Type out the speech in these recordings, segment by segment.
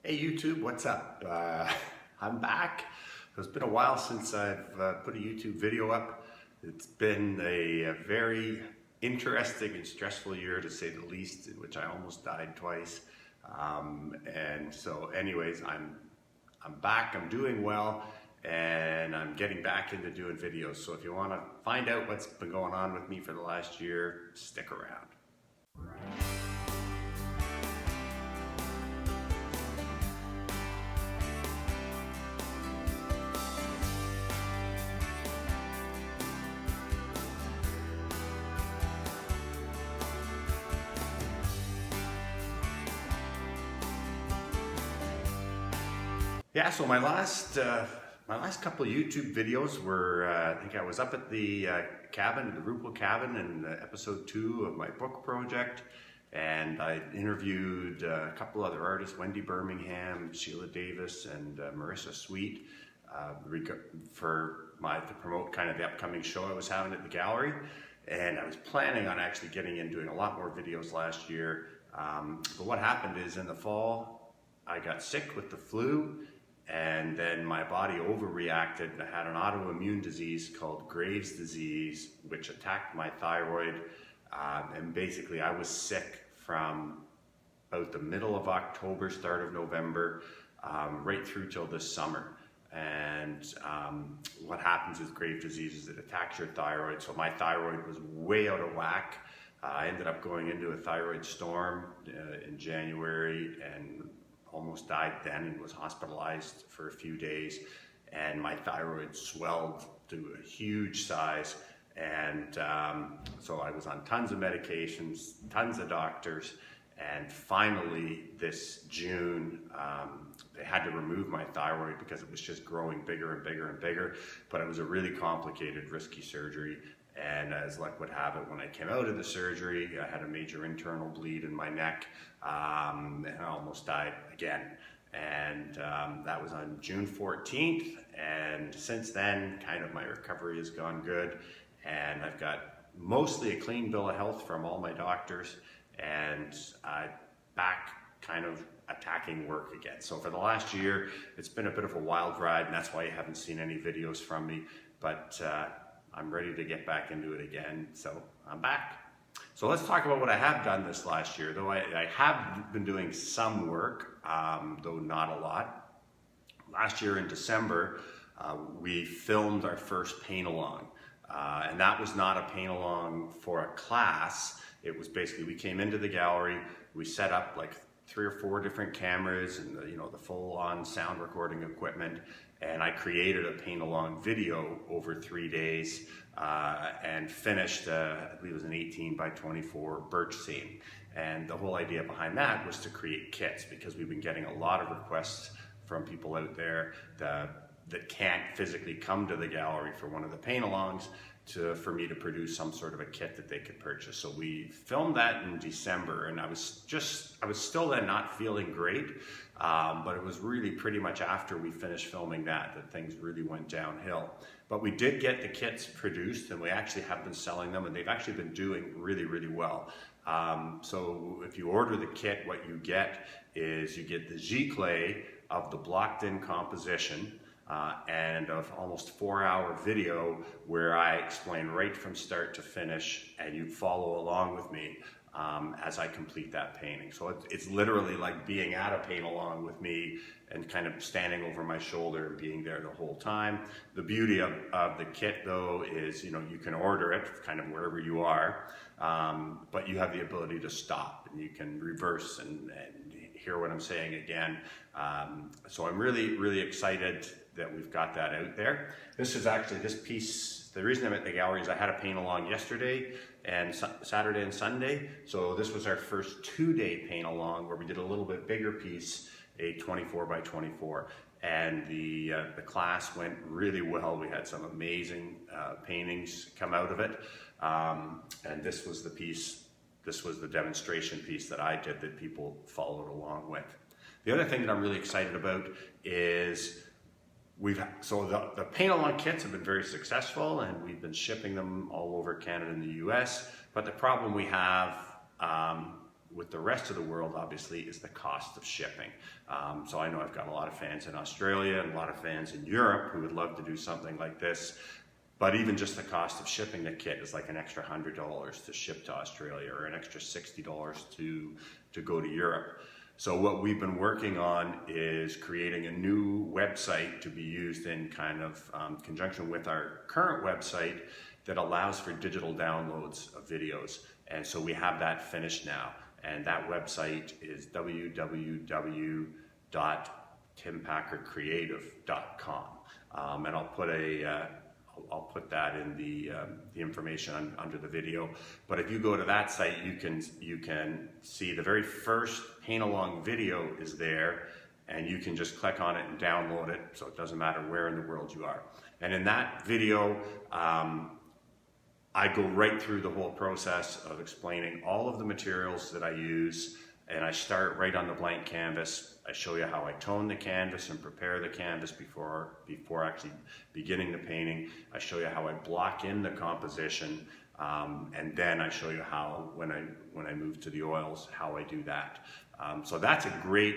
Hey YouTube, what's up? I'm back. It's been a while since I've put a YouTube video up. It's been a very interesting and stressful year, to say the least, in which I almost died twice. And so anyways, I'm back, I'm doing well, and I'm getting back into doing videos. So if you want to find out what's been going on with me for the last year, stick around. Yeah, so my last couple of YouTube videos were, I think I was up at the cabin, the Rupel cabin, in episode 2 of my book project, and I interviewed a couple other artists, Wendy Birmingham, Sheila Davis, and Marissa Sweet, to promote kind of the upcoming show I was having at the gallery. And I was planning on actually getting in doing a lot more videos last year, but what happened is in the fall I got sick with the flu. And then my body overreacted. I had an autoimmune disease called Graves' disease, which attacked my thyroid. And basically I was sick from about the middle of October, start of November, right through till this summer. And what happens with Graves' disease is it attacks your thyroid. So my thyroid was way out of whack. I ended up going into a thyroid storm in January and almost died then, and was hospitalized for a few days, and my thyroid swelled to a huge size, and so I was on tons of medications, tons of doctors, and finally this June they had to remove my thyroid because it was just growing bigger and bigger and bigger. But it was a really complicated, risky surgery. And as luck would have it, when I came out of the surgery, I had a major internal bleed in my neck, and I almost died again. And that was on June 14th. And since then, kind of my recovery has gone good. And I've got mostly a clean bill of health from all my doctors, and back kind of attacking work again. So for the last year, it's been a bit of a wild ride, and that's why you haven't seen any videos from me. But I'm ready to get back into it again, so I'm back. So let's talk about what I have done this last year, though I have been doing some work, though not a lot. Last year in December, we filmed our first paint-along, and that was not a paint-along for a class. It was basically, we came into the gallery, we set up like 3 or 4 different cameras and the full-on sound recording equipment, and I created a paint-along video over 3 days and finished, I believe it was an 18 by 24 birch scene. And the whole idea behind that was to create kits, because we've been getting a lot of requests from people out there that can't physically come to the gallery for one of the paint-alongs for me to produce some sort of a kit that they could purchase. So we filmed that in December, and I was still then not feeling great, but it was really pretty much after we finished filming that things really went downhill. But we did get the kits produced, and we actually have been selling them, and they've actually been doing really, really well. So if you order the kit, what you get is you get the giclée of the blocked-in composition, and of almost 4-hour video where I explain right from start to finish, and you follow along with me as I complete that painting. So it's literally like being at a paint-along with me and kind of standing over my shoulder and being there the whole time. The beauty of the kit, though, is you can order it kind of wherever you are, but you have the ability to stop, and you can reverse and hear what I'm saying again. So I'm really, really excited that we've got that out there. This is actually, this piece, the reason I'm at the gallery is I had a paint-along yesterday and Saturday and Sunday. So this was our first 2-day paint-along where we did a little bit bigger piece, a 24 by 24. And the class went really well. We had some amazing paintings come out of it. And this was the piece, this was the demonstration piece that I did that people followed along with. The other thing that I'm really excited about is the paint-along kits have been very successful, and we've been shipping them all over Canada and the US. But the problem we have with the rest of the world, obviously, is the cost of shipping. So I know I've got a lot of fans in Australia and a lot of fans in Europe who would love to do something like this. But even just the cost of shipping the kit is like an extra $100 to ship to Australia, or an extra $60 to go to Europe. So what we've been working on is creating a new website to be used in kind of conjunction with our current website that allows for digital downloads of videos. And so we have that finished now. And that website is www.timpackardcreative.com. And I'll put that in the information under the video. But if you go to that site, you can see the very first paint along video is there, and you can just click on it and download it, so it doesn't matter where in the world you are. And in that video, I go right through the whole process of explaining all of the materials that I use, and I start right on the blank canvas. I show you how I tone the canvas and prepare the canvas before actually beginning the painting. I show you how I block in the composition, and then I show you how, when I move to the oils, how I do that. So that's a great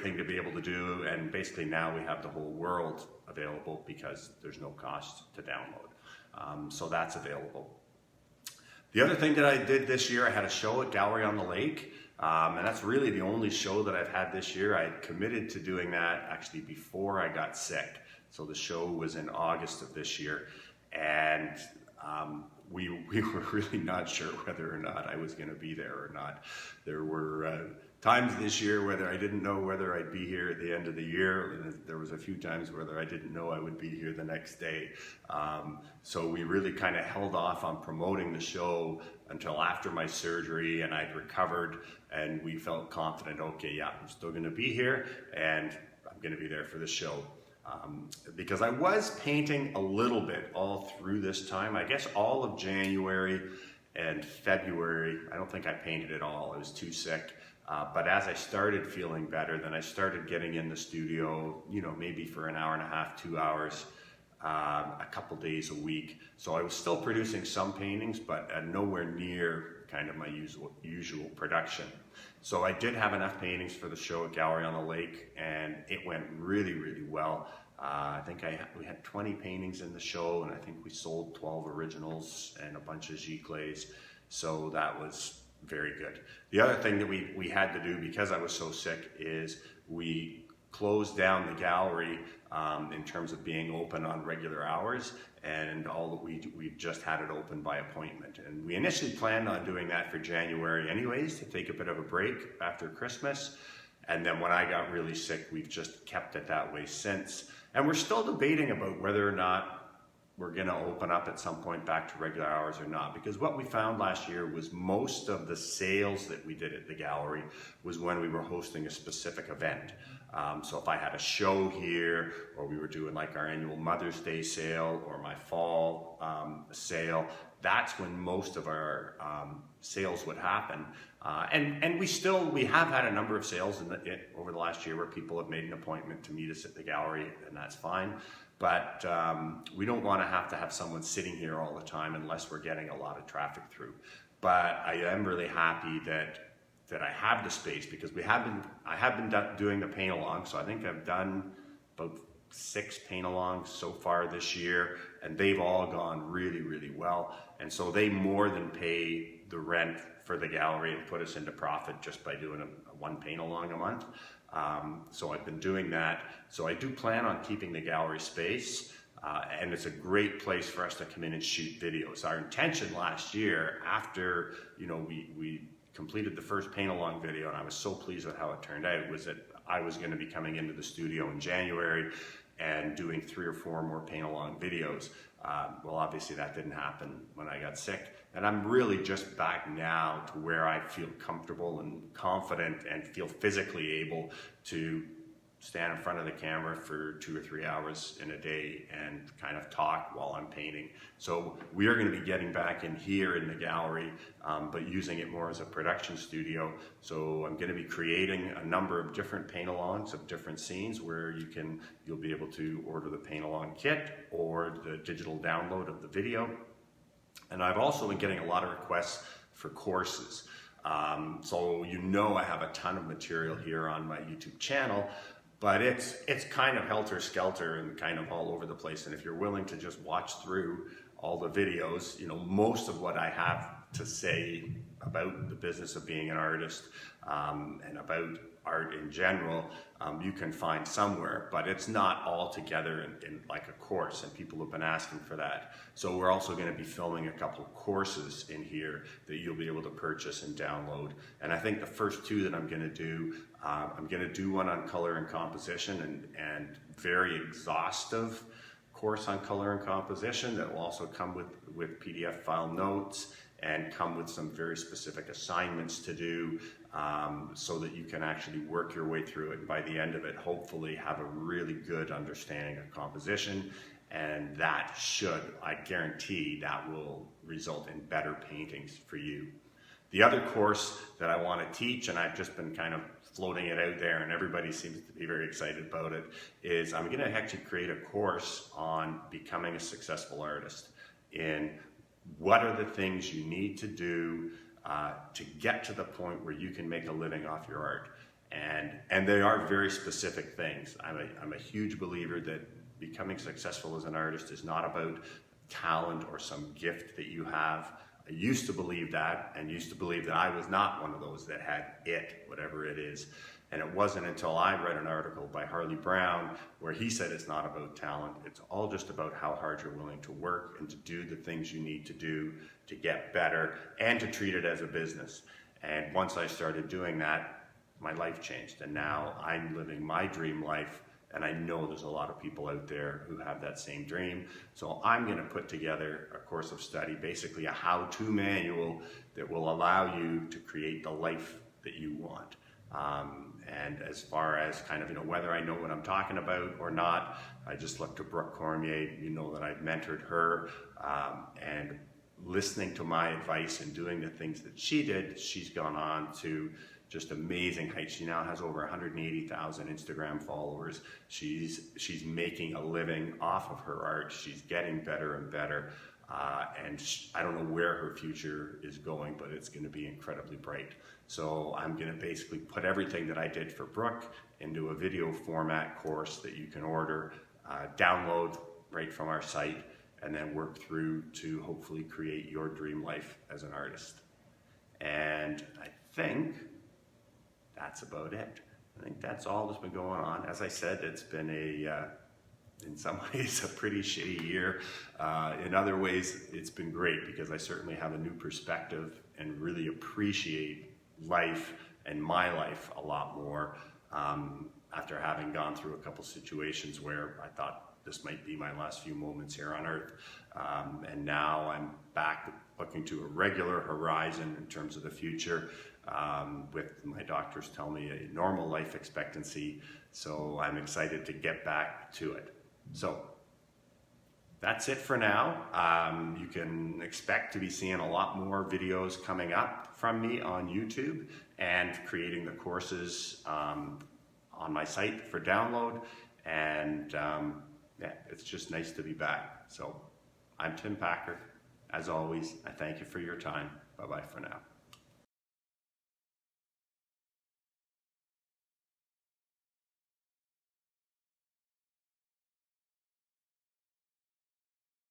thing to be able to do, and basically now we have the whole world available because there's no cost to download. So that's available. The other thing that I did this year, I had a show at Gallery on the Lake, and that's really the only show that I've had this year. I had committed to doing that actually before I got sick. So the show was in August of this year, and we were really not sure whether or not I was going to be there or not. There were times this year whether I didn't know whether I'd be here at the end of the year. There was a few times whether I didn't know I would be here the next day. So we really kind of held off on promoting the show until after my surgery and I'd recovered, and we felt confident, okay, yeah, I'm still going to be here and I'm going to be there for the show. Because I was painting a little bit all through this time. I guess all of January and February, I don't think I painted at all. I was too sick. But as I started feeling better, then I started getting in the studio, maybe for an hour and a half, 2 hours, a couple days a week. So I was still producing some paintings, but nowhere near kind of my usual production. So I did have enough paintings for the show at Gallery on the Lake, and it went really, really well. I think we had 20 paintings in the show, and I think we sold 12 originals and a bunch of giclées. So that was very good. The other thing that we had to do, because I was so sick, is we closed down the gallery in terms of being open on regular hours, and we just had it open by appointment. And we initially planned on doing that for January anyways, to take a bit of a break after Christmas. And then when I got really sick, we've just kept it that way since. And we're still debating about whether or not we're going to open up at some point back to regular hours or not. Because what we found last year was most of the sales that we did at the gallery was when we were hosting a specific event. So if I had a show here, or we were doing like our annual Mother's Day sale or my fall sale, that's when most of our sales would happen. And we have had a number of sales over the last year where people have made an appointment to meet us at the gallery, and that's fine. But we don't want to have someone sitting here all the time unless we're getting a lot of traffic through. But I am really happy that I have the space, because I have been doing the paint along. So I think I've done about 6 paint alongs so far this year, and they've all gone really, really well. And so they more than pay the rent for the gallery and put us into profit just by doing one paint along a month. So I've been doing that. So I do plan on keeping the gallery space, and it's a great place for us to come in and shoot videos. Our intention last year, after we completed the first paint along video, and I was so pleased with how it turned out, was that I was going to be coming into the studio in January and doing 3 or 4 more paint along videos. Well, obviously that didn't happen when I got sick. And I'm really just back now to where I feel comfortable and confident and feel physically able to stand in front of the camera for 2 or 3 hours in a day and kind of talk while I'm painting. So we are going to be getting back in here in the gallery, but using it more as a production studio. So I'm going to be creating a number of different paint-alongs of different scenes where you'll be able to order the paint-along kit or the digital download of the video. And I've also been getting a lot of requests for courses. So I have a ton of material here on my YouTube channel, but it's kind of helter-skelter and kind of all over the place. And if you're willing to just watch through all the videos, most of what I have to say about the business of being an artist and about art in general, you can find somewhere, but it's not all together in like a course, and people have been asking for that. So we're also going to be filming a couple of courses in here that you'll be able to purchase and download. And I think the first two that I'm going to do one on color and composition and very exhaustive course on color and composition that will also come with PDF file notes and come with some very specific assignments to do, so that you can actually work your way through it, and by the end of it hopefully have a really good understanding of composition, and that I guarantee that will result in better paintings for you. The other course that I want to teach, and I've just been kind of floating it out there and everybody seems to be very excited about it, is I'm going to actually create a course on becoming a successful artist, in what are the things you need to do to get to the point where you can make a living off your art. And they are very specific things. I'm a huge believer that becoming successful as an artist is not about talent or some gift that you have. I used to believe that, and used to believe that I was not one of those that had it, whatever it is. And it wasn't until I read an article by Harley Brown where he said it's not about talent, it's all just about how hard you're willing to work and to do the things you need to do to get better and to treat it as a business. And once I started doing that, my life changed, and now I'm living my dream life, and I know there's a lot of people out there who have that same dream. So I'm going to put together a course of study, basically a how-to manual that will allow you to create the life that you want. And as far as kind of, whether I know what I'm talking about or not, I just look to Brooke Cormier. That I've mentored her, and listening to my advice and doing the things that she did, she's gone on to just amazing heights. She now has over 180,000 Instagram followers. She's making a living off of her art. She's getting better and better. And I don't know where her future is going, but it's going to be incredibly bright. So I'm going to basically put everything that I did for Brooke into a video format course that you can order, download right from our site, and then work through to hopefully create your dream life as an artist. And I think that's about it. I think that's all that's been going on. As I said, it's been in some ways a pretty shitty year. In other ways, it's been great because I certainly have a new perspective and really appreciate life and my life a lot more, after having gone through a couple situations where I thought this might be my last few moments here on earth. And now I'm back looking to a regular horizon in terms of the future, with my doctors tell me a normal life expectancy. So I'm excited to get back to it. So that's it for now. You can expect to be seeing a lot more videos coming up from me on YouTube, and creating the courses on my site for download. And yeah, it's just nice to be back. So I'm Tim Packard. As always, I thank you for your time. Bye-bye for now.